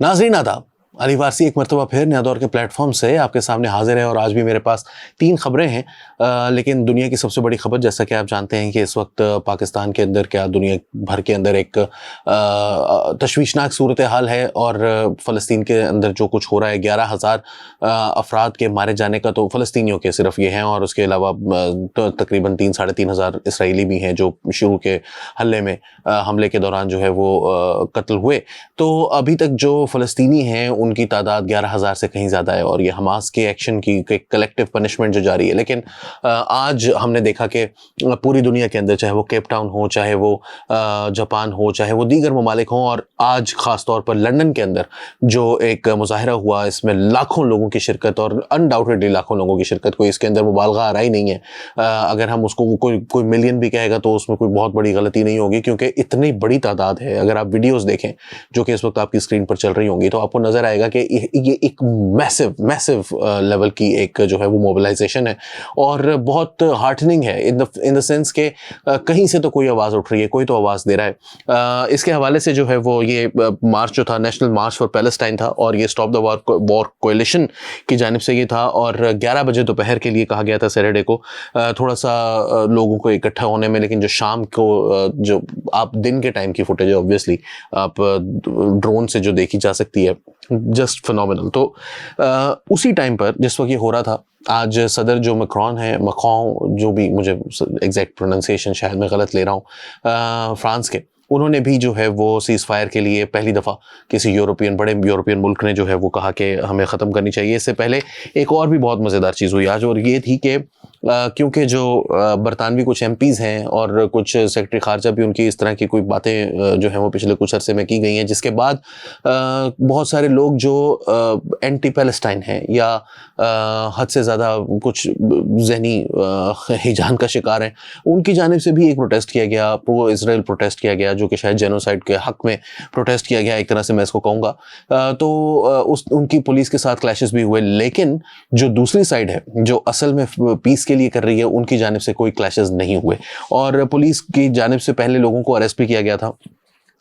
नाज़रीन आदाब, अली वारसी एक मरतबा फिर नया दौर के प्लेटफॉर्म से आपके सामने हाजिर है और आज भी मेरे पास 3 खबरें हैं। लेकिन दुनिया की सबसे बड़ी खबर, जैसा कि आप जानते हैं कि इस वक्त पाकिस्तान के अंदर क्या दुनिया भर के अंदर एक तशवीशनाक सूरत हाल है और फ़लस्तीन के अंदर जो कुछ हो रहा है, 11,000 अफराद के मारे जाने का तो फ़लस्तीनियों के सिर्फ ये हैं और उसके अलावा तकरीबन 3 साढ़े 3 हज़ार इसराइली भी हैं जो शुरू के हमले के दौरान जो है वो कत्ल हुए। तो अभी तक जो फ़लस्तीनी हैं उनकी तादाद 11,000 से कहीं ज़्यादा है और ये हमास के एक्शन की कलेक्टिव पनिशमेंट जो जारी है। लेकिन आज हमने देखा कि पूरी दुनिया के अंदर, चाहे वो केप टाउन हो, चाहे वो जापान हो, चाहे वो दीगर ममालिक हों, और आज ख़ास तौर पर लंदन के अंदर जो एक मुज़ाहिरा हुआ, इसमें लाखों लोगों की शिरकत और अनडाउटेडली लाखों लोगों की शिरकत, कोई इसके अंदर मुबालगा आ रहा ही नहीं है। अगर हम उसको कोई मिलियन भी कहेगा तो उसमें कोई बहुत बड़ी गलती नहीं होगी, क्योंकि इतनी बड़ी तादाद है। अगर आप वीडियोज़ देखें जो कि इस वक्त आपकी स्क्रीन पर चल रही होंगी तो आपको नज़र आएगा कि ये एक मैसिव लेवल की एक जो है वो मोबिलाइजेशन है और बहुत हार्टनिंग है इन द सेंस के कहीं से तो कोई आवाज़ उठ रही है, कोई तो आवाज़ दे रहा है। इसके हवाले से जो है वो ये मार्च जो था, नेशनल मार्च फॉर पैलेस्टाइन था और ये स्टॉप द वॉर कोएलिशन की जानिब से ये था और 11 बजे दोपहर के लिए कहा गया था सैटरडे को, थोड़ा सा लोगों को इकट्ठा होने में। लेकिन जो शाम को जो आप दिन के टाइम की फुटेज ऑब्वियसली आप ड्रोन से जो देखी जा सकती है, जस्ट फिनोमिनल। तो उसी टाइम पर जिस वक्त ये हो रहा था, आज सदर जो मैक्रोन, जो भी, मुझे एग्जैक्ट प्रोनाउंसिएशन शायद मैं गलत ले रहा हूँ, फ्रांस के, उन्होंने भी जो है वो सीज़ फायर के लिए पहली दफ़ा किसी बड़े यूरोपियन मुल्क ने जो है वो कहा कि हमें ख़त्म करनी चाहिए। इससे पहले एक और भी बहुत मज़ेदार चीज़ हुई आज, और ये थी कि क्योंकि जो बरतानवी कुछ MPs हैं और कुछ सेक्रेटरी खारजा भी, उनकी इस तरह की कोई बातें जो हैं वो पिछले कुछ अरसे में की गई हैं, जिसके बाद बहुत सारे लोग जो एंटी पैलेस्टाइन हैं या हद से ज़्यादा कुछ जहनी हिजान का शिकार हैं, उनकी जानिब से भी एक प्रोटेस्ट किया गया, प्रो इजराइल प्रोटेस्ट किया गया, जो कि शायद जेनोसाइड के हक़ में प्रोटेस्ट किया गया, एक तरह से मैं इसको कहूँगा। तो उनकी पुलिस के साथ क्लैशेस भी हुए। लेकिन जो दूसरी साइड है, जो असल में पीस के लिए कर रही है, उनकी जानिब से कोई क्लैशेस नहीं हुए और पुलिस की जानिब से पहले लोगों को अरेस्ट भी किया गया था,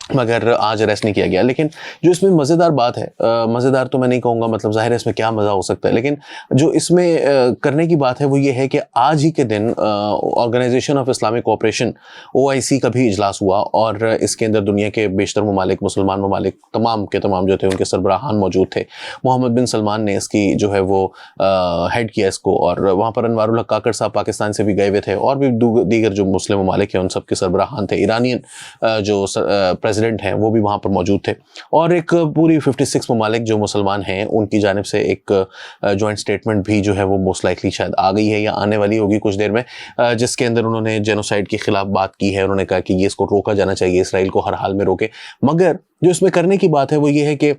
मगर आज अरेस्ट नहीं किया गया। लेकिन जो इसमें मज़ेदार बात है, मज़ेदार तो मैं नहीं कहूँगा, मतलब ज़ाहिर है इसमें क्या मज़ा हो सकता है, लेकिन जो इसमें करने की बात है वो ये है कि आज ही के दिन Organisation of Islamic Cooperation OIC का भी इजलास हुआ और इसके अंदर दुनिया के बेशतर ममालिक, मुसलमान ममालिक तमाम के तमाम जो थे, उनके सरबराहान मौजूद थे। मोहम्मद बिन सलमान ने इसकी जो है वो हेड किया इसको, और वहाँ पर अनवारुल हक काकड़ साहब पाकिस्तान से भी गए हुए थे और भी दीगर जो मुस्लिम ममालिक हैं उन सब के सरबराहान थे। ईरानियन जो प्रेसिडेंट हैं वो भी वहाँ पर मौजूद थे और एक पूरी 56 ममालिक जो मुसलमान हैं उनकी जानिब से एक जॉइंट स्टेटमेंट भी जो है वो मोस्ट लाइकली शायद आ गई है या आने वाली होगी कुछ देर में, जिसके अंदर उन्होंने जेनोसाइड के खिलाफ बात की है। उन्होंने कहा कि ये इसको रोका जाना चाहिए, इसराइल को हर हाल में रोके। मगर जो इसमें करने की बात है वो ये है कि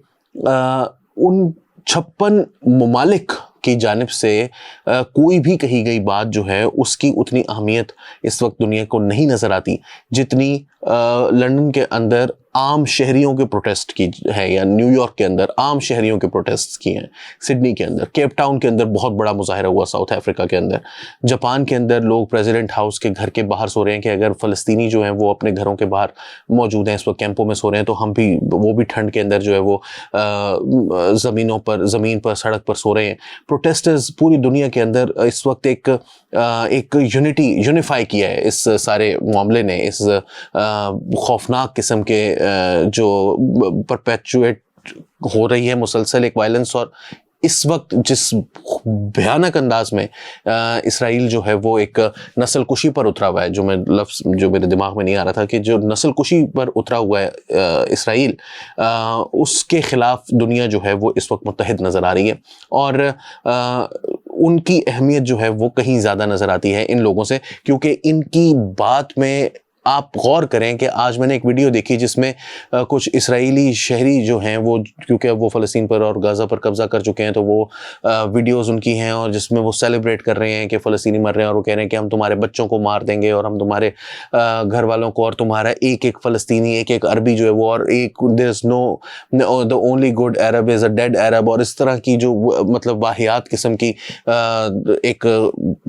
उन 56 ममालिक की जानिब से कोई भी कही गई बात जो है उसकी उतनी अहमियत इस वक्त दुनिया को नहीं नज़र आती जितनी लंदन के अंदर आम शहरियों के प्रोटेस्ट की है, या न्यूयॉर्क के अंदर आम शहरियों के प्रोटेस्ट की हैं, सिडनी के अंदर, केप टाउन के अंदर बहुत बड़ा मुजाहिरा हुआ, साउथ अफ्रीका के अंदर, जापान के अंदर लोग प्रेसिडेंट हाउस के घर के बाहर सो रहे हैं कि अगर फ़लस्तीनी जो हैं वो अपने घरों के बाहर मौजूद हैं, इस वक्त कैंपों में सो रहे हैं, तो हम भी, वो भी ठंड के अंदर जो है वो ज़मीन पर सड़क पर सो रहे हैं। प्रोटेस्टर्स पूरी दुनिया के अंदर इस वक्त एक यूनिफाई किया है इस सारे मामले ने, इस खौफनाक किस्म के जो परपेचुएट हो रही है मुसलसल एक वायलेंस, और इस वक्त जिस भयानक अंदाज में इसराइल जो है वो एक नस्ल कुशी पर उतरा हुआ है, जो मेरे दिमाग में नहीं आ रहा था कि जो नस्ल कुशी पर उतरा हुआ है इसराइल, उसके ख़िलाफ़ दुनिया जो है वो इस वक्त मुत्तहिद नज़र आ रही है और उनकी अहमियत जो है वो कहीं ज़्यादा नज़र आती है इन लोगों से, क्योंकि इनकी बात में आप गौर करें कि आज मैंने एक वीडियो देखी जिसमें कुछ इसराइली शहरी जो हैं वो, क्योंकि अब वो फ़लस्तीन पर और गाज़ा पर कब्ज़ा कर चुके हैं, तो वो वीडियोस उनकी हैं और जिसमें वो सेलिब्रेट कर रहे हैं कि फ़लस्तीनी मर रहे हैं और वो कह रहे हैं कि हम तुम्हारे बच्चों को मार देंगे और हम तुम्हारे घर वालों को, और तुम्हारा एक एक फ़लस्तीनी, एक एक अरबी जो है वो, और एक there is no the only good Arab is a dead Arab, और इस तरह की जो मतलब वाहियात किस्म की एक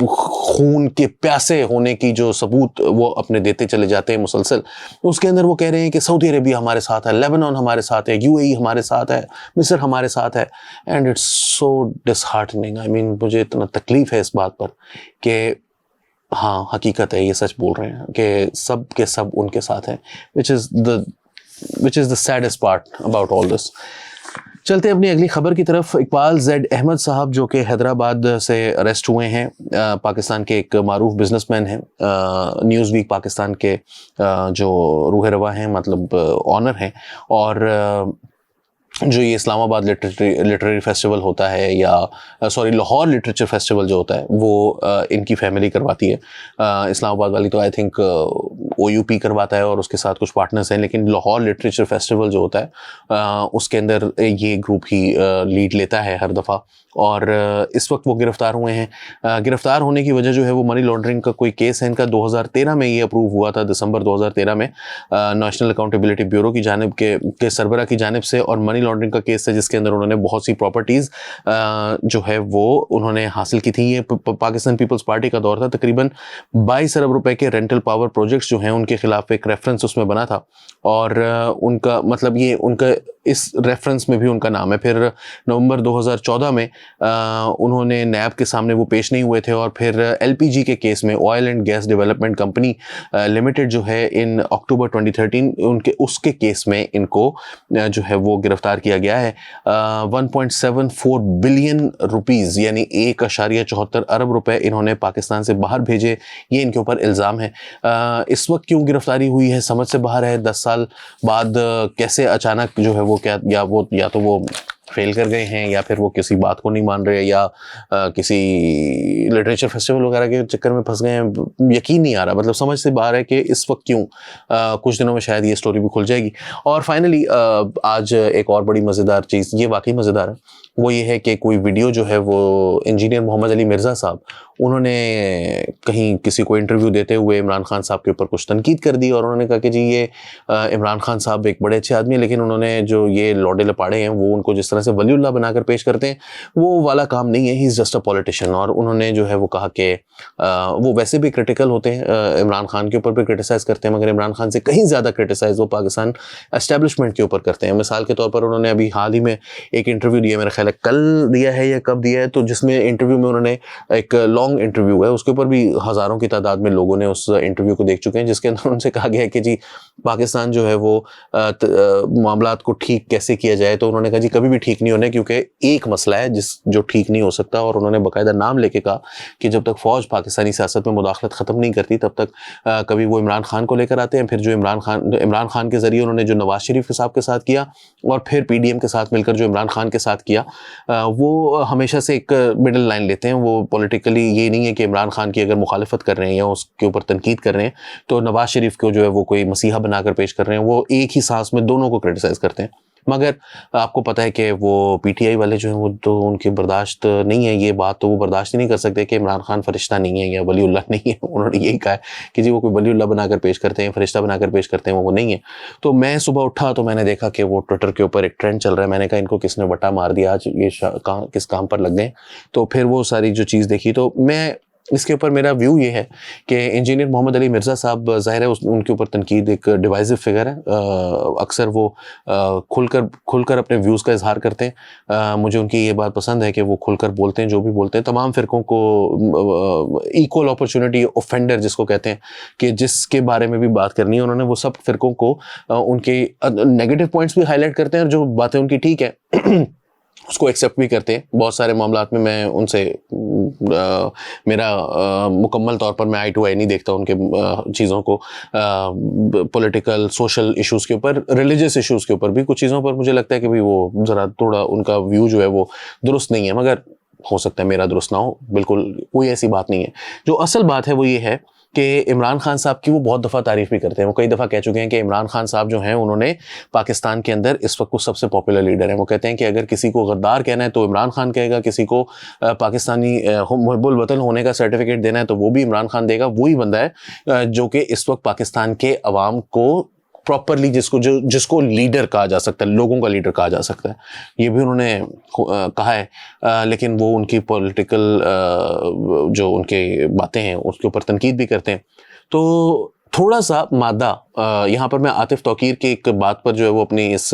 खून के प्यासे होने की जो सबूत वो अपने देते चले चले जाते हैं मुसलसल, उसके अंदर वो कह रहे हैं कि सऊदी अरेबिया हमारे साथ है, लेबनान हमारे साथ है, यूएई हमारे साथ है, मिस्र हमारे साथ है। And it's so disheartening. I mean मुझे इतना तकलीफ है इस बात पर कि हाँ, हकीकत है, ये सच बोल रहे हैं कि सब के सब उनके साथ हैं, which is the saddest part about all this। चलते हैं अपनी अगली खबर की तरफ। इकबाल ज़ैड अहमद साहब जो कि हैदराबाद से अरेस्ट हुए हैं, पाकिस्तान के एक मारूफ बिजनेसमैन हैं, न्यूज़ वीक पाकिस्तान के जो रूह रवा हैं, मतलब ऑनर हैं, और जो ये इस्लामाबाद लिटरेरी फेस्टिवल होता है, या सॉरी लाहौर लिटरेचर फेस्टिवल जो होता है, वो इनकी फैमिली करवाती है। इस्लामाबाद वाली तो आई थिंक OUP करवाता है और उसके साथ कुछ पार्टनर्स हैं, लेकिन लाहौर लिटरेचर फेस्टिवल जो होता है उसके अंदर ये ग्रुप ही लीड लेता है हर दफ़ा। और इस वक्त वो गिरफ़्तार हुए हैं। गिरफ़्तार होने की वजह जो है वो मनी लॉन्ड्रिंग का कोई केस है इनका। 2013 में ये अप्रूव हुआ था, दिसंबर 2013 में नेशनल अकाउंटेबिलिटी ब्यूरो की जानिब के सरबरा की जानिब से, और मनी लॉन्ड्रिंग का केस है जिसके अंदर उन्होंने बहुत सी प्रॉपर्टीज़ जो है वो उन्होंने हासिल की थी। ये पाकिस्तान पीपल्स पार्टी का दौर था, तकरीबन 22 अरब रुपए के रेंटल पावर प्रोजेक्ट्स जो हैं उनके खिलाफ एक रेफरेंस उसमें बना था, और उनका मतलब ये उनका इस रेफरेंस में भी उनका नाम है। फिर नवंबर 2014 में उन्होंने नैब के सामने वो पेश नहीं हुए थे, और फिर LPG के केस में, oil and gas development company limited जो है, इन अक्टूबर 2013 उसके केस में इनको जो है वो गिरफ्तार किया गया है। 1.74 बिलियन रुपीज़ यानी 1.74 अरब रुपए इन्होंने पाकिस्तान से बाहर भेजे, ये इनके ऊपर इल्ज़ाम है। इस वक्त क्यों गिरफ्तारी हुई है समझ से बाहर है। 10 साल बाद कैसे अचानक जो है वो क्या, या तो वो फेल कर गए हैं, या फिर वो किसी बात को नहीं मान रहे, या किसी लिटरेचर फेस्टिवल वगैरह के चक्कर में फंस गए हैं। यकीन नहीं आ रहा, मतलब समझ से बाहर है कि इस वक्त क्यों। कुछ दिनों में शायद ये स्टोरी भी खुल जाएगी। और फाइनली आज एक और बड़ी मज़ेदार चीज़, ये वाकई मज़ेदार है, वो ये है कि कोई वीडियो जो है वो इंजीनियर मोहम्मद अली मिर्ज़ा साहब, उन्होंने कहीं किसी को इंटरव्यू देते हुए इमरान खान साहब के ऊपर कुछ तनकीद कर दी, और उन्होंने कहा कि जी ये इमरान खान साहब एक बड़े अच्छे आदमी हैं, लेकिन उन्होंने जो ये लौंडे लपाड़े हैं वो उनको जिस तरह से वलीउल्लाह बनाकर पेश करते हैं वो वाला काम नहीं है, he is just a politician. और उन्होंने जो है वो कहा कि वो वैसे भी क्रिटिकल होते हैं, इमरान खान के ऊपर भी क्रिटिसाइज़ करते हैं, मगर इमरान खान से कहीं ज़्यादा क्रिटिसाइज़ वो पाकिस्तान एस्टेब्लिशमेंट के ऊपर करते हैं। मिसाल के तौर पर उन्होंने अभी हाल ही में एक इंटरव्यू दिया, मेरा ख्याल है कल दिया है या कब दिया है, तो जिसमें इंटरव्यू में उन्होंने, एक लॉन्ग इंटरव्यू है, उसके ऊपर भी हज़ारों की तादाद में लोगों ने उस इंटरव्यू को देख चुके हैं, जिसके अंदर उनसे कहा गया है कि जी पाकिस्तान जो है वो मामलात को ठीक कैसे किया जाए। तो उन्होंने कहा जी कभी भी ठीक नहीं होने, क्योंकि एक मसला है जो ठीक नहीं हो सकता, और उन्होंने बाकायदा नाम लेके कहा कि जब तक फ़ौज पाकिस्तानी सियासत में मुदाखलत ख़त्म नहीं करती तब तक कभी वो इमरान खान को लेकर आते हैं, फिर जो इमरान खान के ज़रिए उन्होंने जो नवाज शरीफ साहब के साथ किया, और फिर PDM के साथ मिलकर जो इमरान खान के साथ किया, वो हमेशा से एक मिडल लाइन लेते हैं। वो पॉलिटिकली ये नहीं है कि इमरान खान की अगर मुखालफत कर रहे हैं या उसके ऊपर तनकीद कर रहे हैं तो नवाज शरीफ को जो है वो कोई मसीहा बनाकर पेश कर रहे हैं, वो एक ही सांस में दोनों को क्रिटिसाइज़ करते हैं। मगर आपको पता है कि वो PTI वाले जो हैं वो तो उनकी बर्दाश्त नहीं है, ये बात तो वो बर्दाश्त ही नहीं कर सकते कि इमरान खान फरिश्ता नहीं है या वलीउल्लाह नहीं है। उन्होंने यही कहा है कि जी वो कोई वलीउल्लाह बनाकर पेश करते हैं, फरिश्ता बनाकर पेश करते हैं, वो नहीं है। तो मैं सुबह उठा तो मैंने देखा कि वो ट्विटर के ऊपर एक ट्रेंड चल रहा है। मैंने कहा इनको किसने वटा मार दिया, आज ये किस काम पर लग गए। तो फिर वो सारी जो चीज़ देखी, तो मैं इसके ऊपर मेरा व्यू ये है कि इंजीनियर मोहम्मद अली मिर्ज़ा साहब, ज़ाहिर है उनके ऊपर तनकीद एक डिवाइसिव फिगर है। अक्सर वो खुलकर अपने व्यूज़ का इजहार करते हैं। मुझे उनकी ये बात पसंद है कि वो खुलकर बोलते हैं, जो भी बोलते हैं। तमाम फ़िरक़ों को इक्वल अपॉर्चुनिटी ऑफेंडर जिसको कहते हैं, कि जिसके बारे में भी बात करनी है, उन्होंने वो सब फ़िरक़ों को उनके नेगेटिव पॉइंट्स भी हाईलाइट करते हैं, और जो बातें उनकी ठीक है उसको एक्सेप्ट भी करते हैं। बहुत सारे मामलात में मैं उनसे मेरा मुकम्मल तौर पर मैं आई टू आई नहीं देखता उनके चीज़ों को। पॉलिटिकल सोशल इश्यूज़ के ऊपर, रिलीजियस इश्यूज़ के ऊपर भी कुछ चीज़ों पर मुझे लगता है कि भाई वो ज़रा थोड़ा उनका व्यू जो है वो दुरुस्त नहीं है, मगर हो सकता है मेरा दुरुस्त ना हो, बिल्कुल कोई ऐसी बात नहीं है। जो असल बात है वो ये है कि इमरान खान साहब की वो बहुत दफ़ा तारीफ़ भी करते हैं। वो कई दफ़ा कह चुके हैं कि इमरान खान साहब जो हैं उन्होंने पाकिस्तान के अंदर इस वक्त कुछ सबसे पॉपुलर लीडर हैं। वो कहते हैं कि अगर किसी को गद्दार कहना है तो इमरान खान कहेगा, किसी को पाकिस्तानी मुहिब्बुल वतन होने का सर्टिफिकेट देना है तो वो भी इमरान खान देगा। वही बंदा है जो कि इस वक्त पाकिस्तान के अवाम को प्रॉपरली जिसको लीडर कहा जा सकता है, लोगों का लीडर कहा जा सकता है, ये भी उन्होंने कहा है। लेकिन वो उनकी पॉलिटिकल जो उनके बातें हैं उसके ऊपर तनकीद भी करते हैं। तो थोड़ा सा मादा यहाँ पर मैं आतिफ तौकीर की एक बात पर जो है वो अपनी इस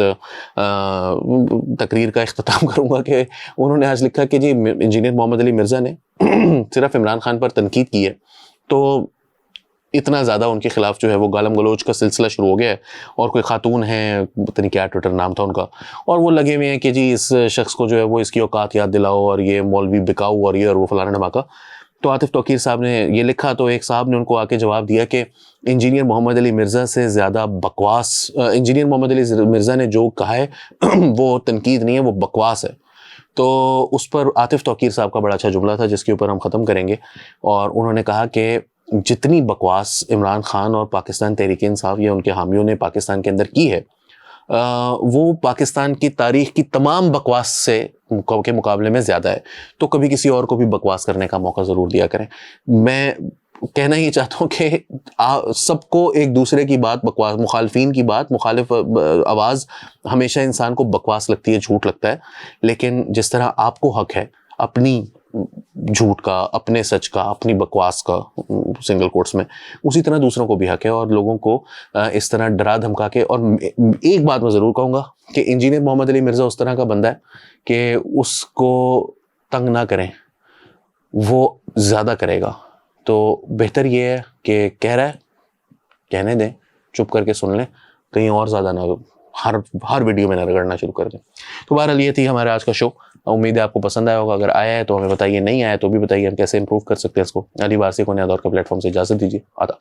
तकरीर का इख्तिताम करूँगा कि उन्होंने आज लिखा कि जी इंजीनियर मोहम्मद अली मिर्ज़ा ने सिर्फ इमरान खान पर तनकीद की है तो इतना ज़्यादा उनके खिलाफ जो है वो गालम गलोच का सिलसिला शुरू हो गया है। और कोई खातून है, पता नहीं क्या ट्विटर नाम था उनका, और वो लगे हुए हैं कि जी इस शख्स को जो है वो इसकी औकात याद दिलाओ और ये मौलवी बिकाऊ और ये और वो फलाना धमाका। तो आतिफ तौकीर साहब ने ये लिखा तो एक साहब ने उनको आके जवाब दिया कि इंजीनियर मोहम्मद अली मिर्ज़ा से ज़्यादा बकवास, इंजीनियर मोहम्मद अली मिर्ज़ा ने जो कहा है वो तनकीद नहीं है, वो बकवास है। तो उस पर आतिफ तौकीर साहब का बड़ा अच्छा जुमला था जिसके ऊपर हम ख़त्म करेंगे। और उन्होंने कहा कि जितनी बकवास इमरान खान और पाकिस्तान तहरीक इंसाफ या उनके हामियों ने पाकिस्तान के अंदर की है वो पाकिस्तान की तारीख की तमाम बकवास से के मुकाबले में ज़्यादा है। तो कभी किसी और को भी बकवास करने का मौका ज़रूर दिया करें। मैं कहना ये चाहता हूँ कि सबको एक दूसरे की बात बकवास, मुखालफीन की बात, मुखालिफ आवाज़ हमेशा इंसान को बकवास लगती है, झूठ लगता है। लेकिन जिस तरह आपको हक है अपनी झूठ का, अपने सच का, अपनी बकवास का, सिंगल कोट्स में, उसी तरह दूसरों को भी हक है। और लोगों को इस तरह डरा धमका के, और एक बात मैं ज़रूर कहूँगा कि इंजीनियर मोहम्मद अली मिर्ज़ा उस तरह का बंदा है कि उसको तंग ना करें, वो ज़्यादा करेगा। तो बेहतर ये है कि कह रहा है कहने दें, चुप करके सुन लें, कहीं और ज़्यादा ना हर वीडियो में ना रगड़ना शुरू कर दें। तो बहरहाल ये थी हमारे आज का शो। उम्मीद है आपको पसंद आया होगा। अगर आया है तो हमें बताइए, नहीं आया तो भी बताइए, हम कैसे इंप्रूव कर सकते हैं इसको। अली वारसी को नया दौर के प्लेटफॉर्म से इजाज़त दीजिए। आदा।